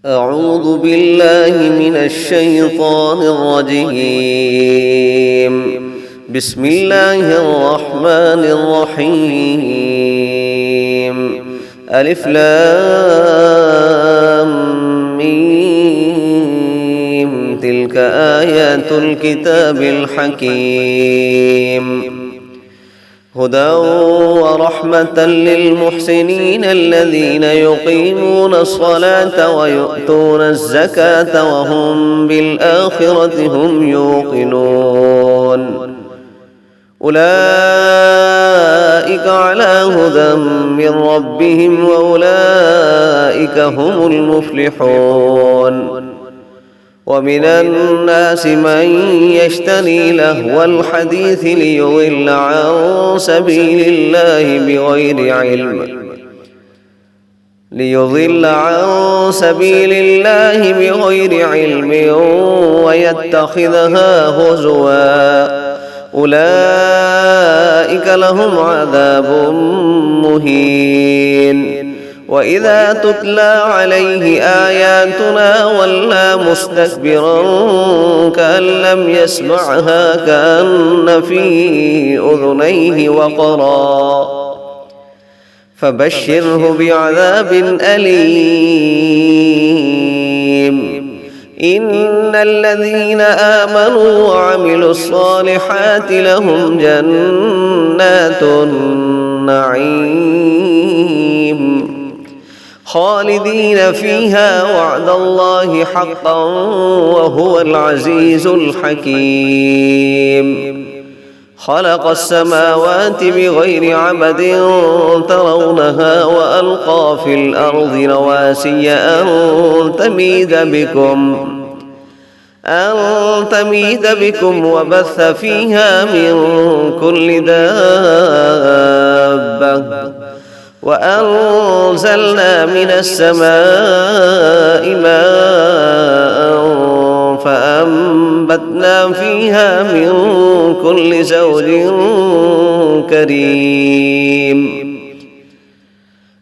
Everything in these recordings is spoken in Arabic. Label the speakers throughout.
Speaker 1: أعوذ بالله من الشيطان الرجيم. بسم الله الرحمن الرحيم. ألف لام ميم. تلك آيات الكتاب الحكيم. هدى ورحمة للمحسنين الذين يقيمون الصلاة ويؤتون الزكاة وهم بالآخرة هم يوقنون. أولئك على هدى من ربهم وأولئك هم المفلحون. ومن الناس من يشتري لهو الحديث ليضل عن سبيل الله بغير علم ويتخذها هزوا. أولئك لهم عذاب مهين. وإذا تتلى عليه آياتنا ولى مستكبرا كأن لم يسمعها كأن في أذنيه وقرا. فبشره بعذاب أليم. إن الذين آمنوا وعملوا الصالحات لهم جنات النعيم خالدين فيها وعد الله حقا وهو العزيز الحكيم. خلق السماوات بغير عمد ترونها وألقى في الأرض رواسي أن تميد بكم وبث فيها من كل دابة. وأنزلنا من السماء ماء فأنبتنا فيها من كل زوج كريم.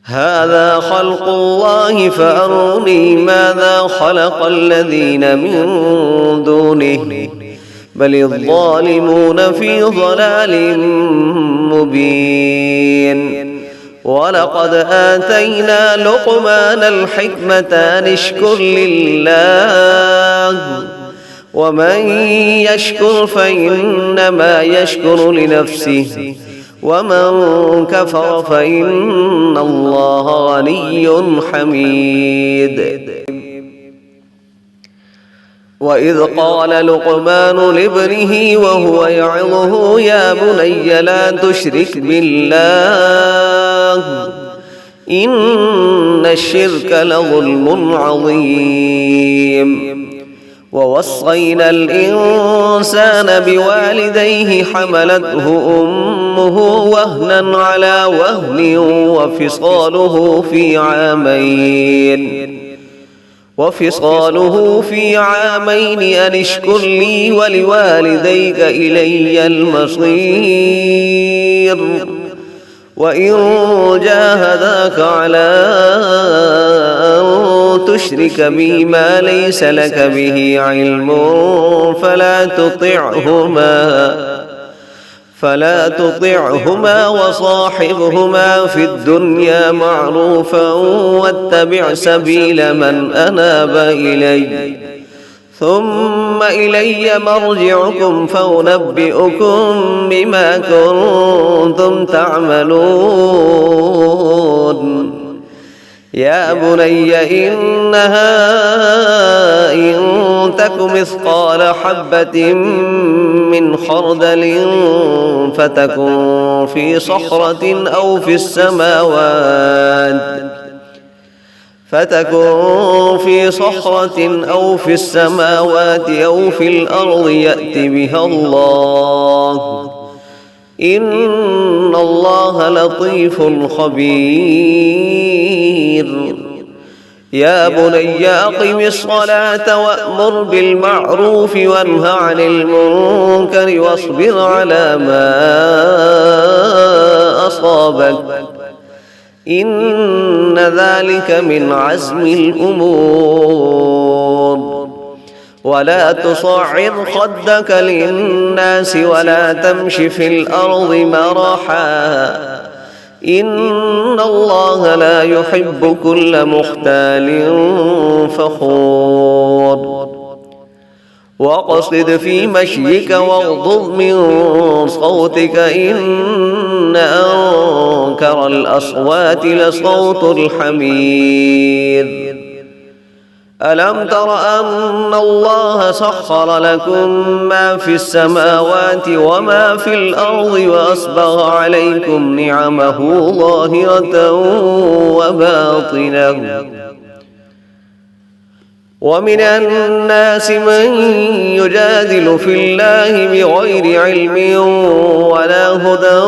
Speaker 1: هذا خلق الله فأروني ماذا خلق الذين من دونه بل الظالمون في ضلال مبين. ولقد آتينا لقمان الحكمة أن اشكر لله ومن يشكر فإنما يشكر لنفسه ومن كفر فإن الله غني حميد. وإذ قال لقمان لابنه وهو يعظه يا بني لا تشرك بالله إن الشرك لظلم عظيم. ووصينا الإنسان بوالديه حملته أمه وهنا على وهن وفصاله في عامين أن اشكر لي ولوالديك إلي المصير. وإن جاهداك على أن تشرك بي ما ليس لك به علم فلا تطعهما وصاحبهما في الدنيا معروفا واتبع سبيل من أناب إلي ثم إلي مرجعكم فأنبئكم بما كنتم تعملون. يا بني إنها إن تك مثقال حبة من خردل فتكن في صخرة أو في السماوات أو في الأرض يأت بها الله إن الله لطيف خبير. يا بني أقم الصلاة وأمر بالمعروف وانه عن المنكر واصبر على ما أصابك إن ذلك من عزم الأمور. ولا تصعر خدك للناس ولا تمش في الأرض مرحا إن الله لا يحب كل مختال فخور. واقصد في مشيك واغضض من صوتك إن أنكر الأصوات لصوت الحمير. ألم تر أن الله سخر لكم ما في السماوات وما في الأرض وأسبغ عليكم نعمه ظاهرة وباطنة ومن الناس من يجادل في الله بغير علم ولا هدى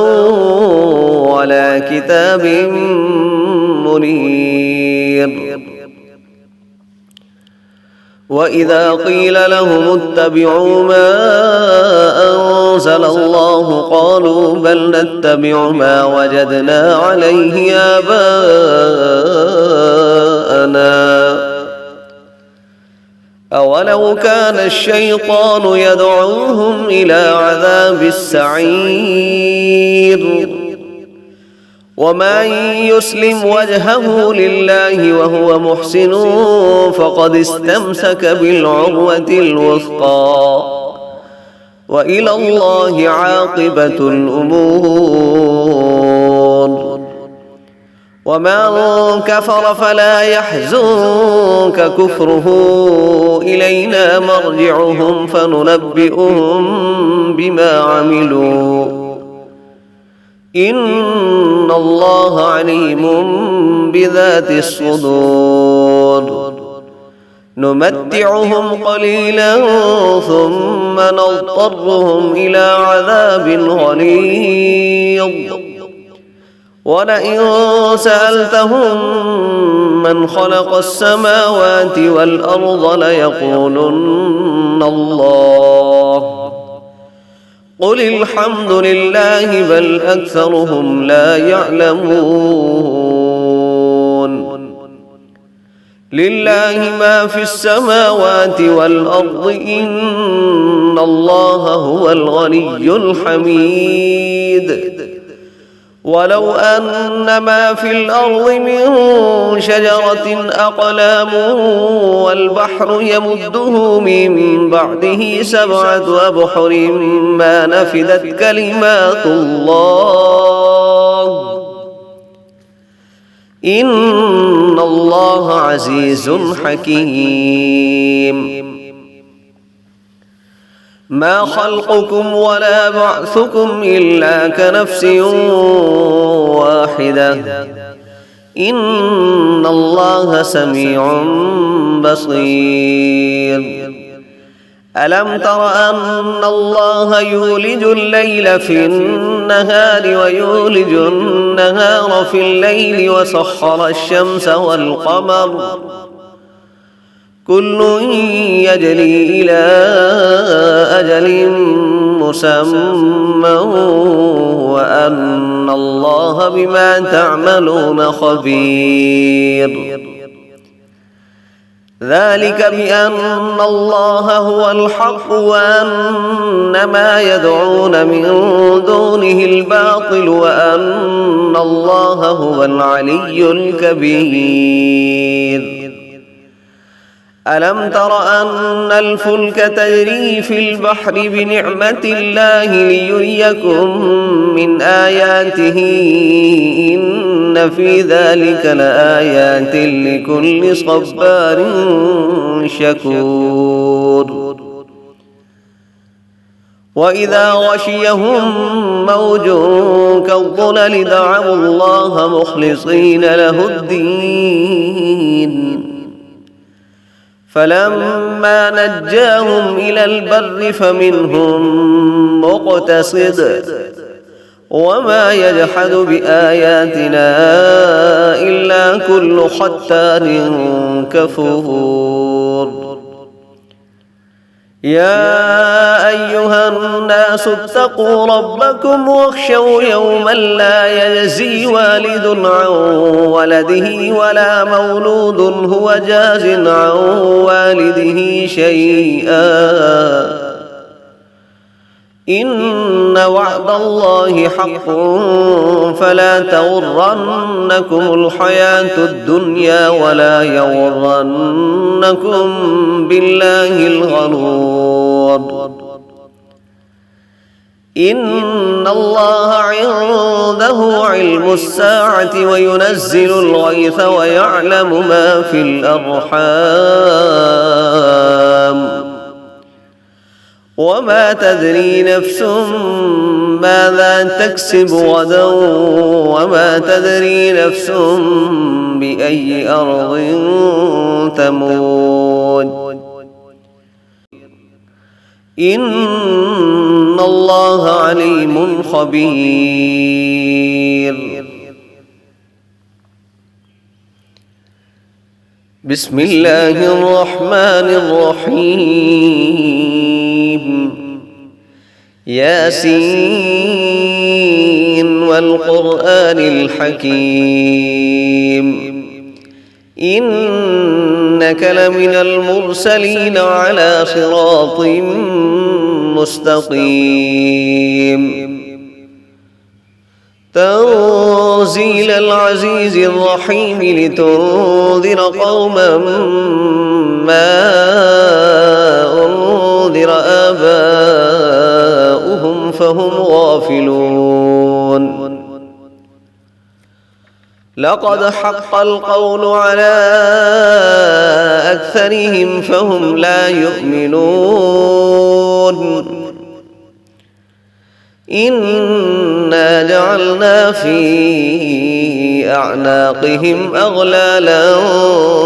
Speaker 1: ولا كتاب منير. وإذا قيل لهم اتبعوا ما أنزل الله قالوا بل نتبع ما وجدنا عليه آباءنا أولو كان الشيطان يدعوهم إلى عذاب السعير. ومن يسلم وجهه لله وهو محسن فقد استمسك بالعروة الوثقى وإلى الله عاقبة الأمور. ومن كفر فلا يحزنك كفره إلينا مرجعهم فننبئهم بما عملوا إن الله عليم بذات الصدور. نمتعهم قليلا ثم نضطرهم إلى عذاب غليظ. ولئن سألتهم من خلق السماوات والأرض ليقولن الله قل الحمد لله بل أكثرهم لا يعلمون. لله ما في السماوات والأرض إن الله هو الغني الحميد. ولو أن ما في الأرض من شجرة أقلام والبحر يمده من بعده 7 أبحر ما نفدت كلمات الله إن الله عزيز حكيم. ما خلقكم ولا بعثكم إلا كنفس واحدة إن الله سميع بصير. ألم تر أن الله يولج الليل في النهار ويولج النهار في الليل وسخر الشمس والقمر كل يجري إلى أجل مسمى وأن الله بما تعملون خبير. ذلك بأن الله هو الحق وأن ما يدعون من دونه الباطل وأن الله هو العلي الكبير. ألم تر أن الفلك تجري في البحر بنعمة الله ليريكم من آياته إن في ذلك لآيات لكل صبار شكور. وإذا غشيهم موج كالظلل دعوا الله مخلصين له الدين فلما نجاهم إلى البر فمنهم مقتصد وما يجحد بآياتنا إلا كل ختار كفور. يا أيها الناس اتقوا ربكم واخشوا يوما لا يجزي والد عن ولده ولا مولود هو جاز عن والده شيئا إن وعد الله حق فلا تغرنكم الحياة الدنيا ولا يغرنكم بالله الغرور إن الله عنده علم الساعة وينزل الغيث ويعلم ما في الأرحام وما تدري نفس ماذا تكسب غدا وما تدري نفس بأي أرض تموت إن الله عليم خبير. بسم الله الرحمن الرحيم. ياسين والقرآن الحكيم إنك لمن المرسلين على صراط مستقيم تنزيل العزيز الرحيم لتنذر قوما ما أنذر آباؤهم فهم غافلون لقد حق القول على أكثرهم فهم لا يؤمنون إنا جعلنا في أعناقهم أغلالا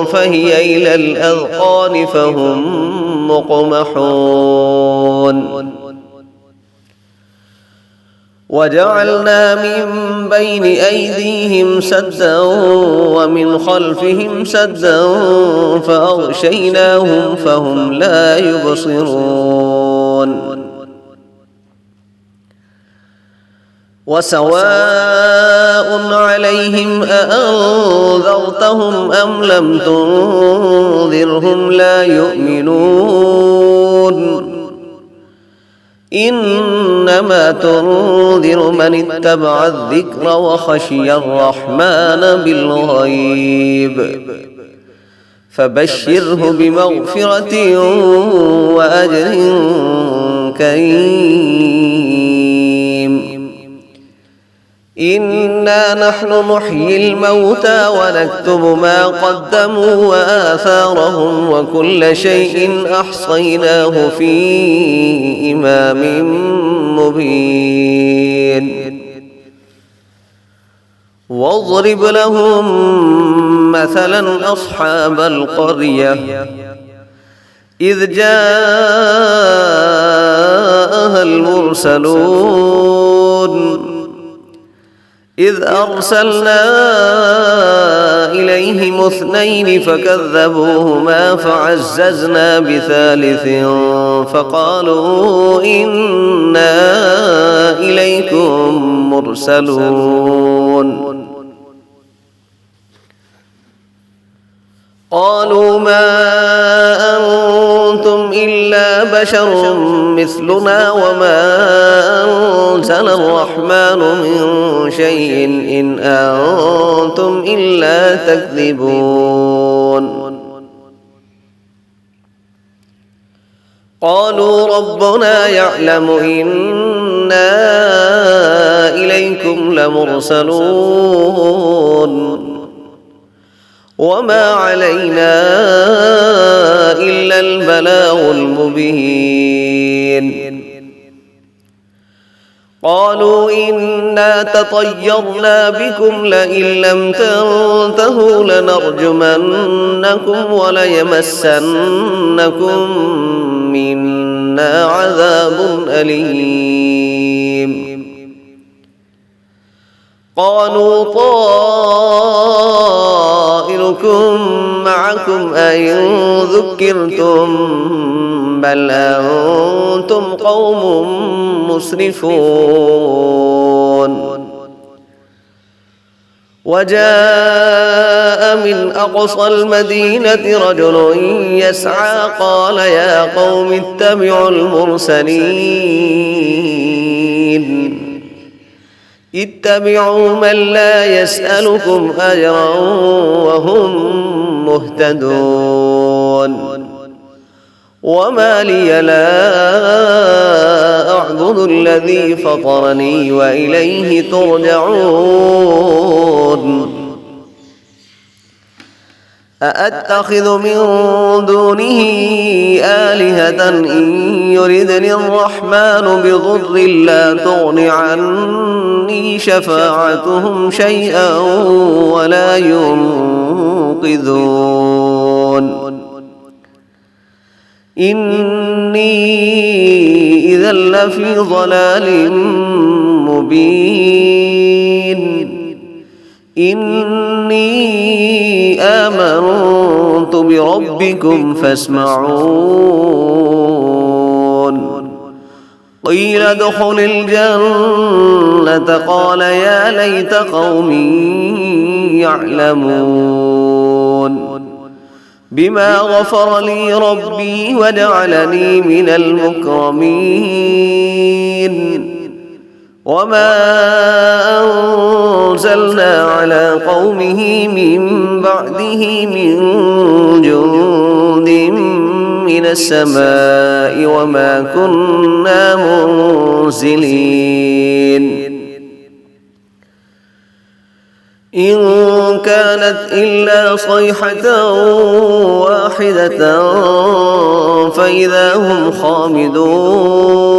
Speaker 1: فهي إلى الأذقان فهم مقمحون وجعلنا من بين أيديهم سدا ومن خلفهم سدا فأغشيناهم فهم لا يبصرون وسواء عليهم أأنذرتهم أم لم تنذرهم لا يؤمنون إنما تنذر من اتبع الذكر وخشي الرحمن بالغيب فبشره بمغفرة وأجر كريم إنا نحن نحيي الموتى ونكتب ما قدموا وآثارهم وكل شيء أحصيناه في إمام مبين واضرب لهم مثلا أصحاب القرية إذ جاءها المرسلون إذ أرسلنا إليهم اثنين فكذبوهما فعززنا بثالث فقالوا إنا إليكم مرسلون قالوا ما أنتم إلا بشر مثلنا وما أنزل الرحمن من شيء إن أنتم إلا تكذبون قالوا ربنا يعلم إنا إليكم لمرسلون وما علينا إلا البلاغ المبين قالوا إنا تطيرنا بكم لئن لم تنتهوا لنرجمنكم وليمسنكم منا عذاب أليم قالوا طائركم يعظكم معكم أئن ذكرتم بل أنتم قوم مسرفون وجاء من أقصى المدينة رجل يسعى قال يا قوم اتبعوا المرسلين اتبعوا من لا يسألكم أجرا وهم مهتدون وما لي لا أعبد الذي فطرني وإليه ترجعون أأتخذ من دونه آلهة إن يردني الرحمن بضر لا تغن عني شفاعتهم شيئا ولا ينقذون إني إذا لفي ضلال مبين إني آمنت بربكم فاسمعون قيل ادخل الجنة قال يا ليت قومي يعلمون بما غفر لي ربي وجعلني من المكرمين وما أنزلنا على قومه من بعده من جند من السماء وما كنا منزلين إن كانت إلا صيحة واحدة فإذا هم خامدون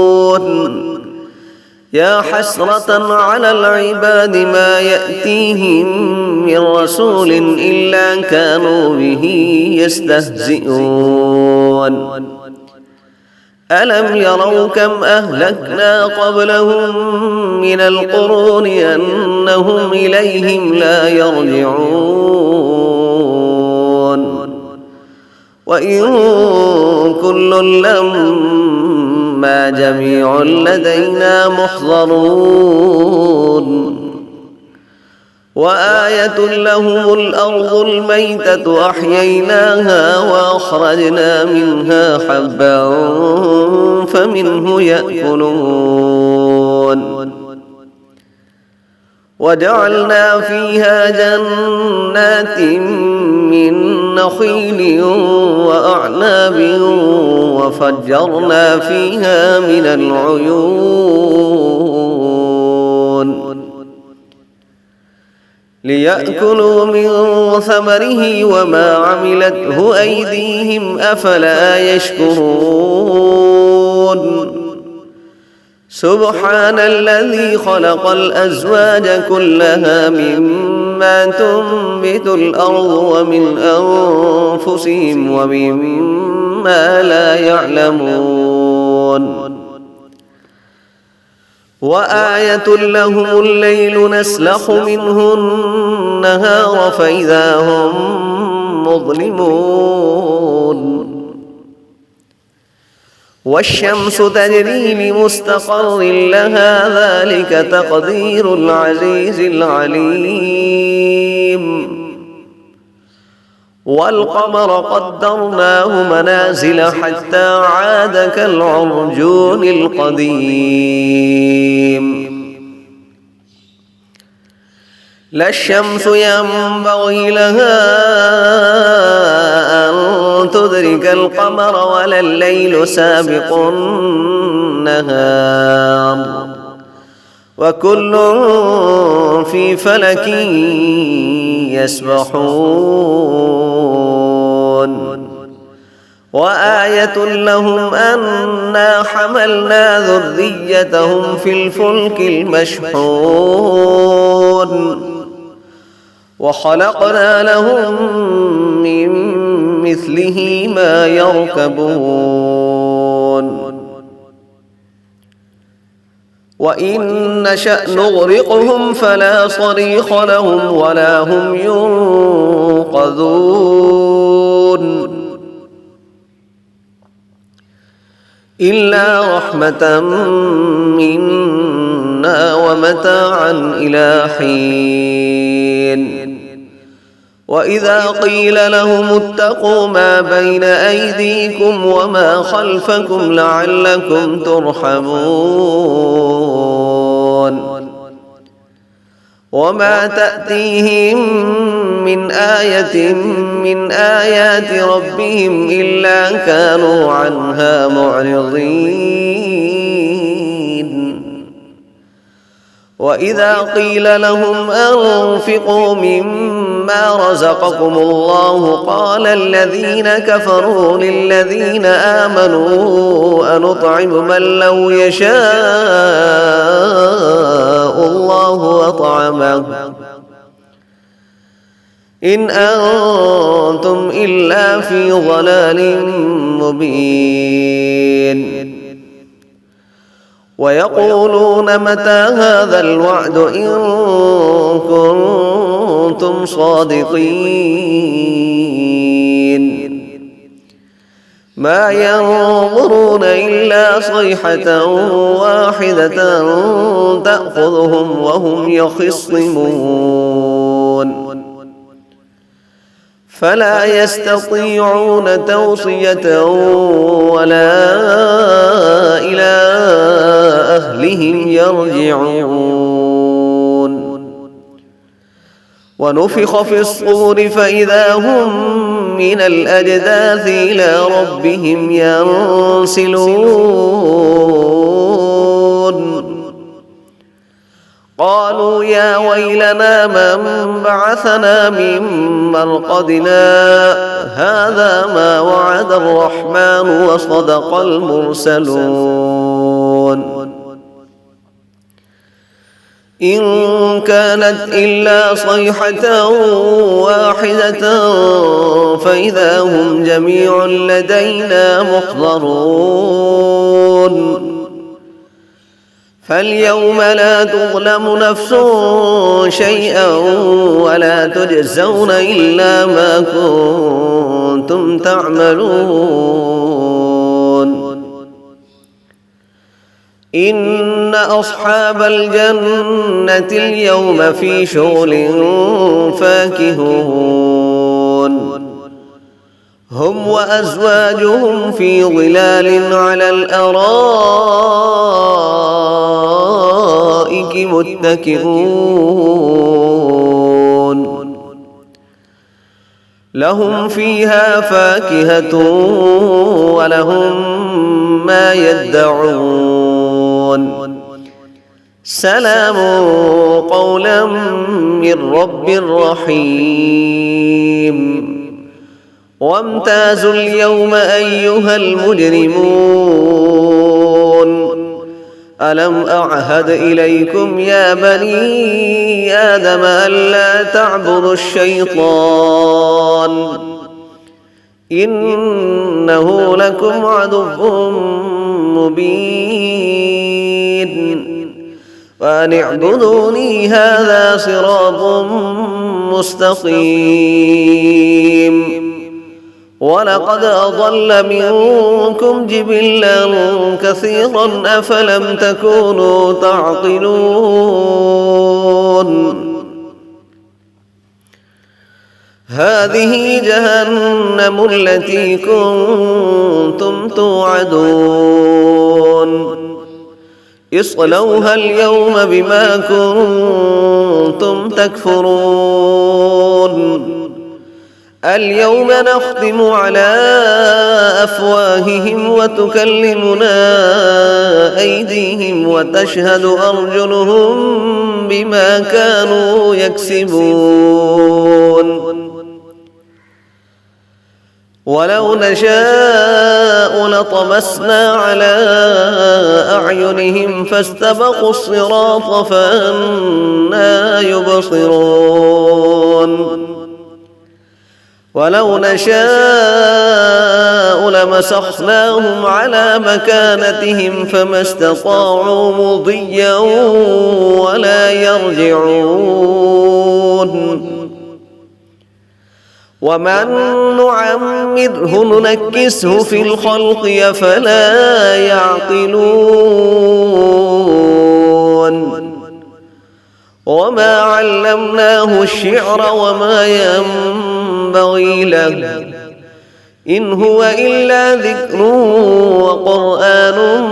Speaker 1: يا حسرة على العباد ما يأتيهم من رسول إلا كانوا به يستهزئون ألم يروا كم أهلكنا قبلهم من القرون أنهم إليهم لا يرجعون وإن كل لما جميع لدينا محضرون وآية لهم الأرض الميتة أحييناها وأخرجنا منها حبا فمنه يأكلون وجعلنا فيها جنات من نخيل وأعناب وفجرنا فيها من العيون ليأكلوا من ثمره وما عملته أيديهم أفلا يشكرون سبحان الذي خلق الأزواج كلها مما تنبت الأرض ومن أنفسهم ومما لا يعلمون وآية لهم الليل نسلخ منه النهار فإذا هم مظلمون والشمس تجري لمستقر لها ذلك تقدير العزيز العليم والقمر قدرناه منازل حتى عاد كالعرجون القديم لا الشمس ينبغي لها أن تدرك القمر ولا الليل سابق النهار وكل في فلك يسبحون وآية لهم أنا حملنا ذريتهم في الفلك المشحون وخلقنا لهم من مثله ما يركبون وإن نشأ نغرقهم فلا صريخ لهم ولا هم ينقذون إلا رحمة منا ومتاعا إلى حين وإذا قيل لهم اتقوا ما بين أيديكم وما خلفكم لعلكم ترحمون وما تأتيهم من آية من آيات ربهم إلا كانوا عنها معرضين وإذا قيل لهم أنفقوا مما رزقكم الله قال الذين كفروا للذين آمنوا أنطعم من لو يشاء الله أطعمه إن أنتم إلا في ضلال مبين ويقولون متى هذا الوعد إن كنتم صادقين ما ينظرون إلا صيحة واحدة تأخذهم وهم يخصمون فلا يستطيعون توصية ولا إلى أهلهم يرجعون ونفخ في الصور فإذا هم من الأجداث إلى ربهم ينسلون قالوا يا ويلنا من بعثنا من مرقدنا هذا ما وعد الرحمن وصدق المرسلون إن كانت إلا صيحة واحدة فإذا هم جميع لدينا محضرون فاليوم لا تظلم نفس شيئا ولا تجزون إلا ما كنتم تعملون إن أصحاب الجنة اليوم في شغل فاكهون هم وأزواجهم في ظلال على الأرائك متكئون لهم فيها فاكهة ولهم ما يدعون سلام قولا من رب رحيم وامتازوا اليوم أيها المجرمون ألم أعهد إليكم يا بني آدم ألا تعبدوا الشيطان إنه لكم عدو مبين وأن اعبدوني هذا صراط مستقيم ولقد أضل منكم جبلا كثيرا أفلم تكونوا تعقلون هذه جهنم التي كنتم توعدون اصلوها اليوم بما كنتم تكفرون اليوم نختم على أفواههم وتكلمنا أيديهم وتشهد أرجلهم بما كانوا يكسبون ولو نشاء لطمسنا على أعينهم فاستبقوا الصراط فأنى يبصرون ولو نشاء لمسخناهم على مكانتهم فما استطاعوا مضيا ولا يرجعون ومن نعمره ننكسه في الخلق أفلا يعقلون وما علمناه الشعر وما ينبغي له إن هو إلا ذكر وقرآن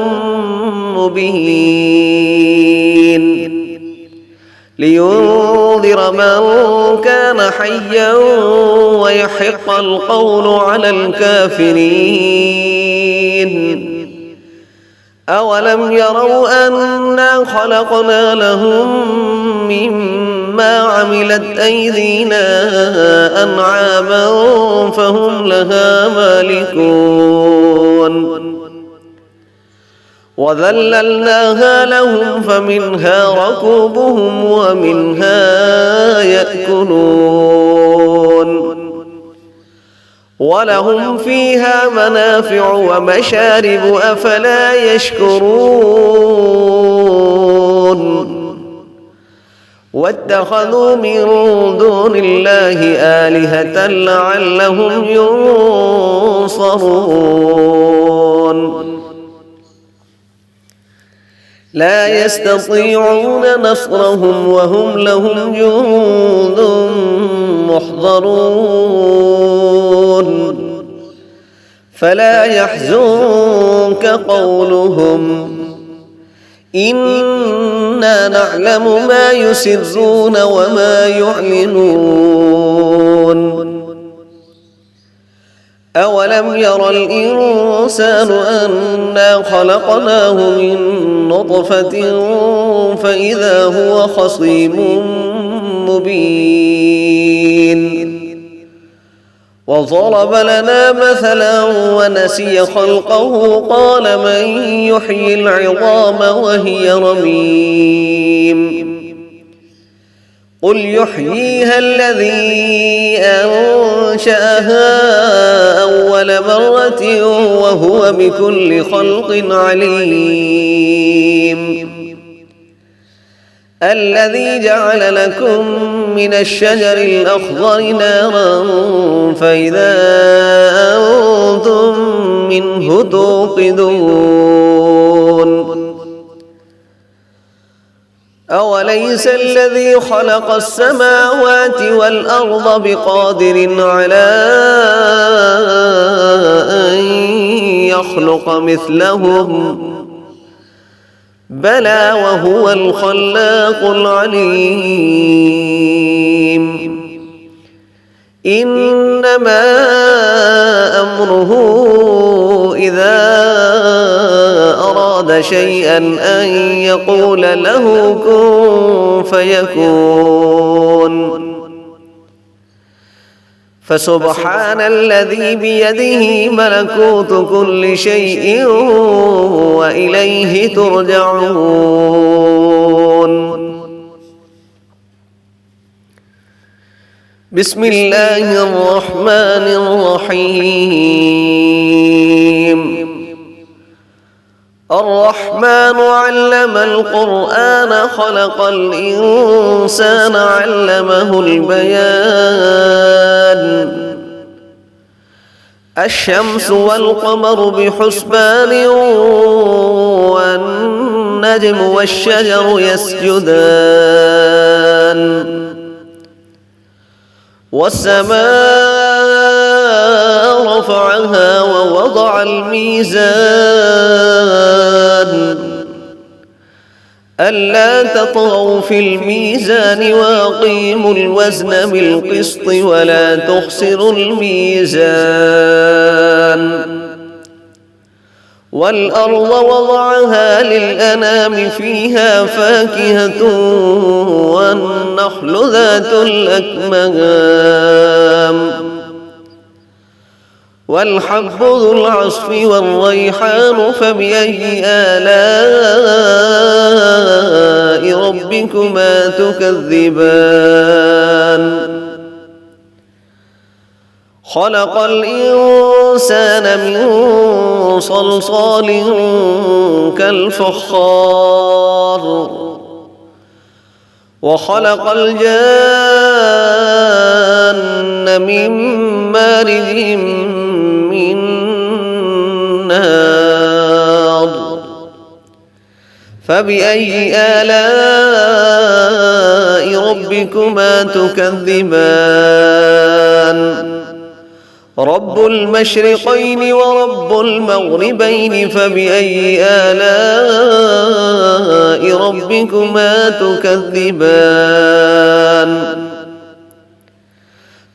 Speaker 1: مبين لينذر من كان حيا ويحق القول على الكافرين أولم يروا أنا خلقنا لهم مما عملت أيدينا أنعاما فهم لها مالكون وذللناها لهم فمنها ركوبهم ومنها يأكلون ولهم فيها منافع ومشارب أفلا يشكرون واتخذوا من دون الله آلهة لعلهم ينصرون لا يستطيعون نصرهم وهم لهم جند محضرون فلا يحزنك قولهم إنا نعلم ما يسرون وما يعلنون أولم ير الإنسان أنا خلقناه من نطفة فإذا هو خصيم مبين وضرب لنا مثلا ونسي خلقه قال من يحيي العظام وهي رميم قل يحييها الذي أنشأها أول مرة وهو بكل خلق عليم الذي جعل لكم من الشجر الأخضر نارا فإذا أنتم منه توقدون أوليس الذي خلق السماوات والأرض بقادر على أن يخلق مثلهم بلى وهو الخلاق العليم إنما أمره إذا أراد شيئا أن يقول له كن فيكون فسبحان الذي بيده ملكوت كل شيء وإليه ترجعون بسم الله الرحمن الرحيم الرحمن علم القرآن خلق الإنسان علمه البيان الشمس والقمر بحسبان والنجم والشجر يسجدان والسماء رفعها ووضع الميزان ألا تطغوا في الميزان وأقيموا الوزن بالقسط ولا تخسروا الميزان والأرض وضعها للأنام فيها فاكهة والنخل ذات الأكمام والحب ذو العصف والريحان فبأي آلاء ربكما تكذبان خلق الإنسان من صلصال كالفخار وخلق الجان من مارج من نار فبأي آلاء ربكما تكذبان رب المشرقين ورب المغربين فبأي آلاء ربكما تكذبان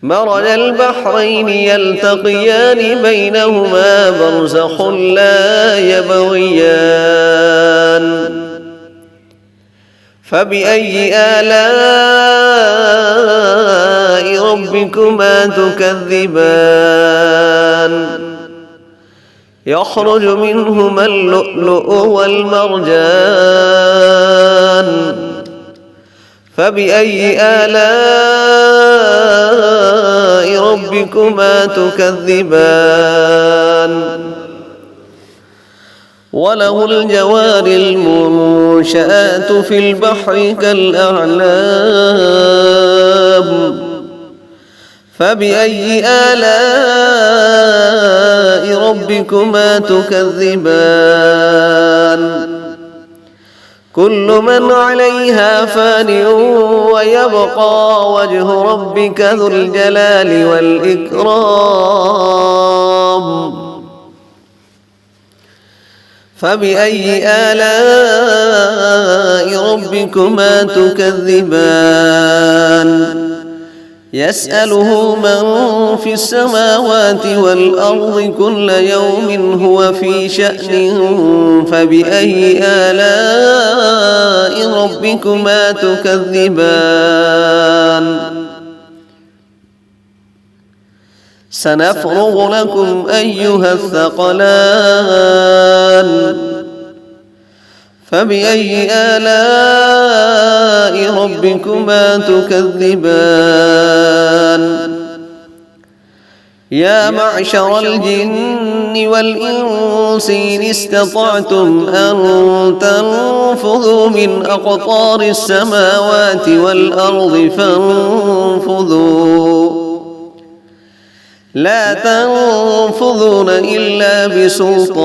Speaker 1: مرج البحرين يلتقيان بينهما برزخ لا يبغيان فبأي آلاء ربكما تكذبان يخرج منهما اللؤلؤ والمرجان فبأي آلاء ربكما تكذبان وله الجوار المنشآت في البحر كالأعلام فبأي آلاء ربكما تكذبان كل من عليها فان ويبقى وجه ربك ذو الجلال والإكرام فبأي آلاء ربكما تكذبان يسأله من في السماوات والأرض كل يوم هو في شأن فبأي آلاء ربكما تكذبان سنفرغ لكم أيها الثقلان فبأي آلاء ربكما تكذبان يا معشر الجن والإنس إن استطعتم أن تنفذوا من أقطار السماوات والأرض فانفذوا لا تنفذون إلا بسلطان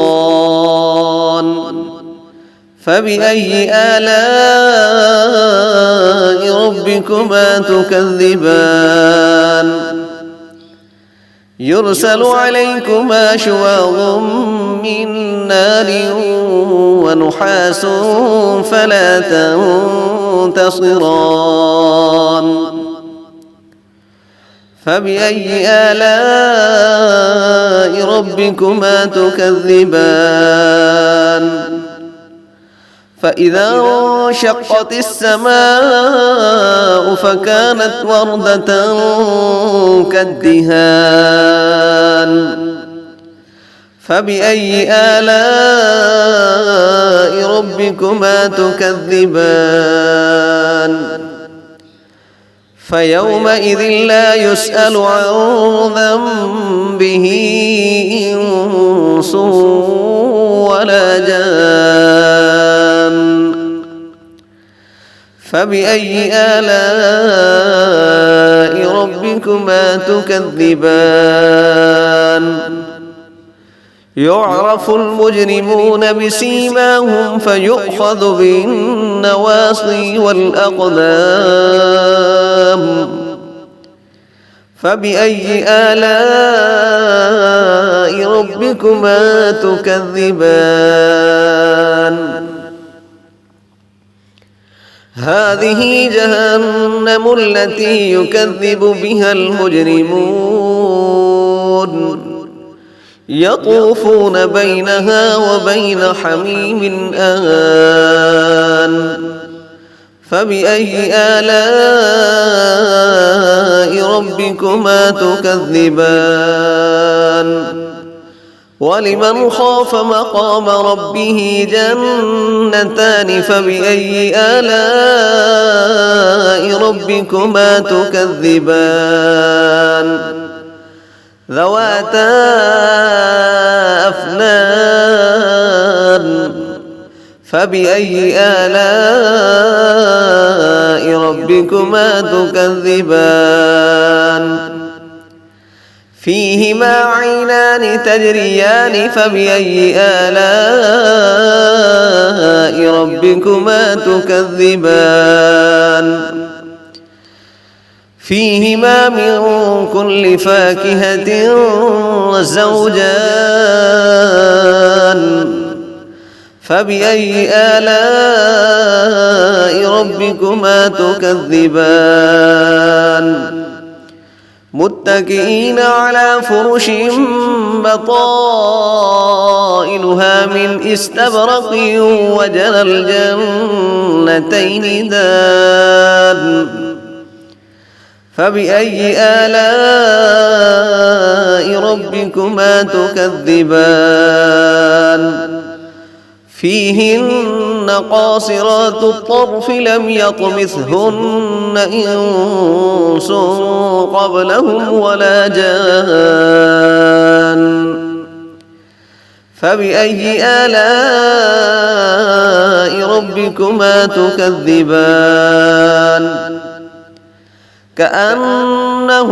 Speaker 1: فبأي آلاء ربكما تكذبان يرسل عليكما شواظ من نار ونحاس فلا تنتصران فبأي آلاء ربكما تكذبان فإذا انشقت السماء فكانت وردة كالدهان فبأي آلاء ربكما تكذبان فيومئذ لا يسأل عن ذنبه إنس ولا جان فبأي آلاء ربكما تكذبان يعرف المجرمون بسيماهم فيؤخذ بالنواصي والأقدام فبأي آلاء ربكما تكذبان هذه جهنم التي يكذب بها المجرمون يطوفون بينها وبين حميم آن فبأي آلاء ربكما تكذبان ولمن خاف مقام ربه جنتان فبأي آلاء ربكما تكذبان ذواتا أفنان فبأي آلاء ربكما تكذبان فيهما عينان تجريان فبأي آلاء ربكما تكذبان فيهما من كل فاكهة زوجان فبأي آلاء ربكما تكذبان متكئين على فرش بطائنها من استبرق وجنى الجنتين دان فبأي آلاء ربكما تكذبان فيهن قاصرات الطرف لم يطمثهن إنس قبلهم ولا جان فبأي آلاء ربكما تكذبان كأنهن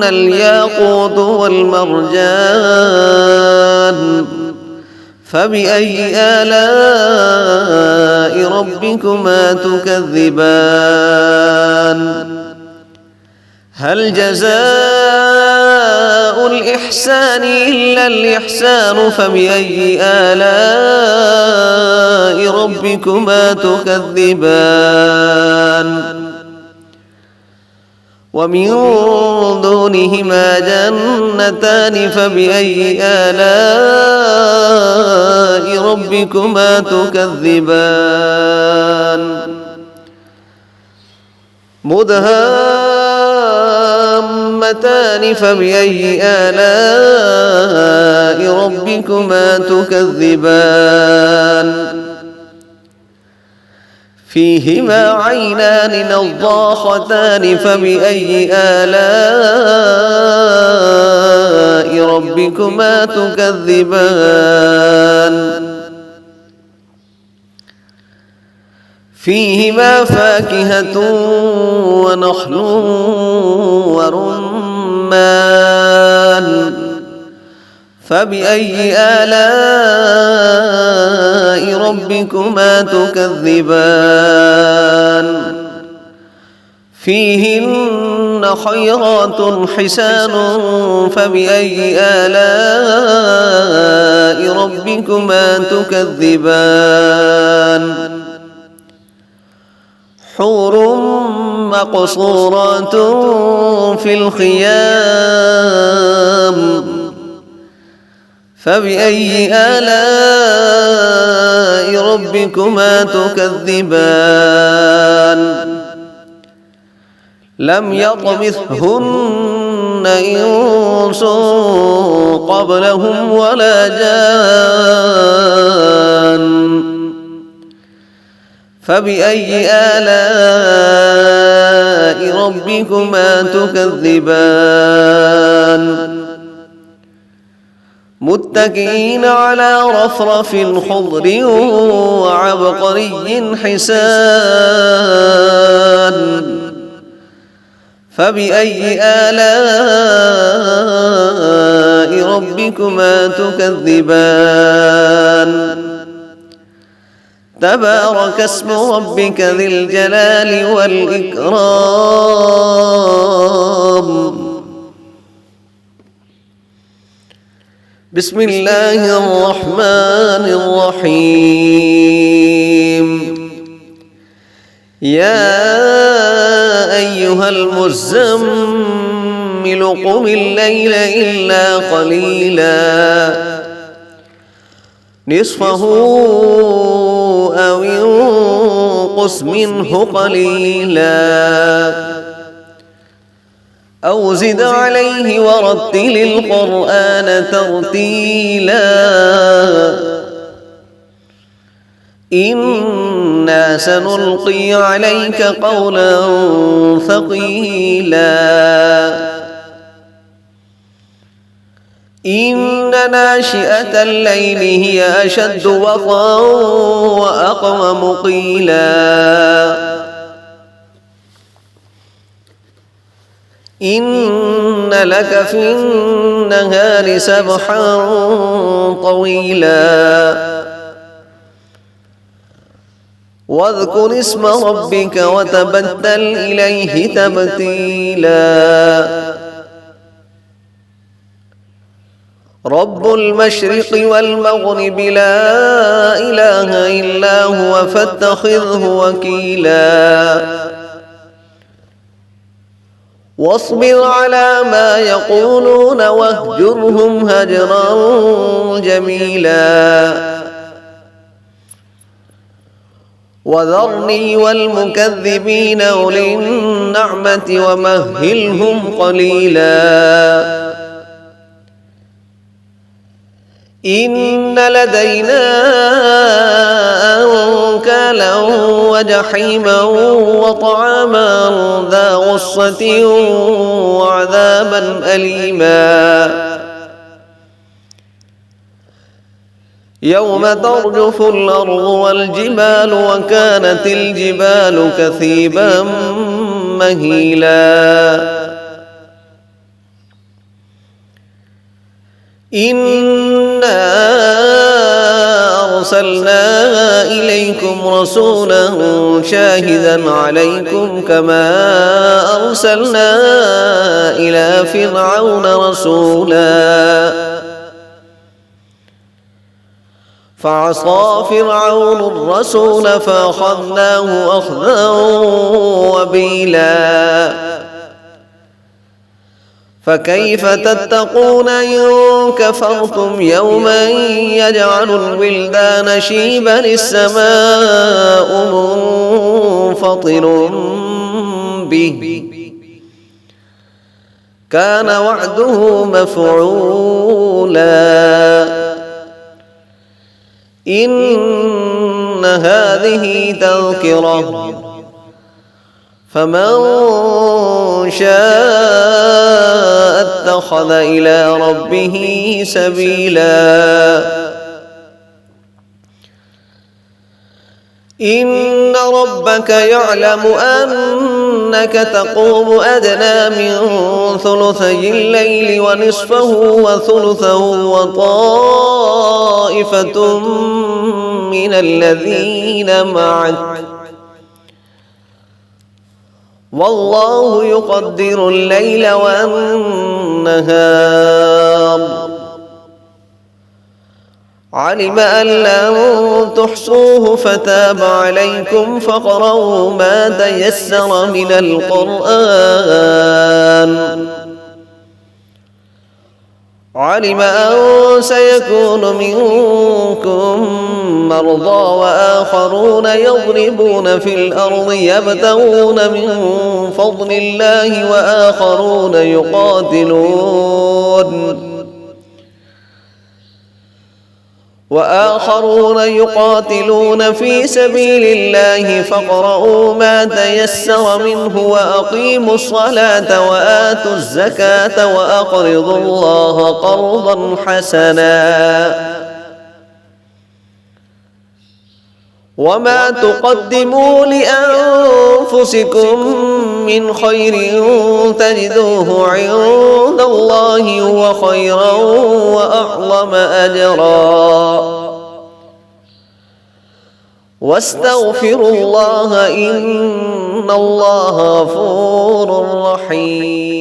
Speaker 1: الياقوت والمرجان فبأي آلاء ربكما تكذبان هل جزاء الإحسان إلا الإحسان فبأي آلاء ربكما تكذبان ومن دونهما جنتان فبأي آلاء ربكما تكذبان مدهامتان فبأي آلاء ربكما تكذبان فيهما عينان نضاختان فبأي آلاء ربكما تكذبان فيهما فاكهة ونخل ورمان فبأي آلاء ربكما تكذبان فيهن خيرات حسان فبأي آلاء ربكما تكذبان حور مقصورات في الخيام فبأي آلاء ربكما تكذبان لم يطمثهن إنس قبلهم ولا جان فبأي آلاء ربكما تكذبان متكئين على رفرف خضر وعبقري حسان فبأي آلاء ربكما تكذبان تبارك اسم ربك ذي الجلال والإكرام بسم الله الرحمن الرحيم يا أيها المزمل قم الليل إلا قليلا نصفه أو انقص منه قليلا أو زد عليه ورتل القرآن ترتيلا إنا سنلقي عليك قولا ثقيلا إن ناشئة الليل هي أشد وطئا وأقوم قيلا إن لك في النهار سبحا طويلا واذكر اسم ربك وتبتل إليه تبتيلا رب المشرق والمغرب لا إله إلا هو فاتخذه وكيلا واصبر على ما يقولون واهجرهم هجرا جميلا وذرني والمكذبين أولي النعمة ومهلهم قليلا إن لدينا أنكالا وجحيما وطعاما ذا غصة وعذابا أليما يوم ترجف الأرض والجبال وكانت الجبال كثيبا مهيلا إنا أرسلنا إليكم رسولا شاهدا عليكم كما أرسلنا إلى فرعون رسولا فعصى فرعون الرسول فأخذناه أخذا وبيلا فكيف تتقون إن كفرتم يوما يجعل الولدان شيبا السماء منفطر به كان وعده مفعولا إن هذه تذكرة فمن شاء اتخذ إلى ربه سبيلا إن ربك يعلم أنك تقوم أدنى من ثلثي الليل ونصفه وثلثه وطائفة من الذين معك والله يقدر الليل والنهار علم أن لن تحصوه فتاب عليكم فاقرؤوا ما تيسر من القرآن علم أن سيكون منكم مرضى وآخرون يضربون في الأرض يبتغون من فضل الله وآخرون يقاتلون في سبيل الله فاقرؤوا ما تيسر منه وأقيموا الصلاة وآتوا الزكاة وأقرضوا الله قرضا حسنا وما تقدموا لأنفسكم من خير تجدوه عند الله هو خيرا وأعظم أجرا واستغفروا الله إن الله غفور رحيم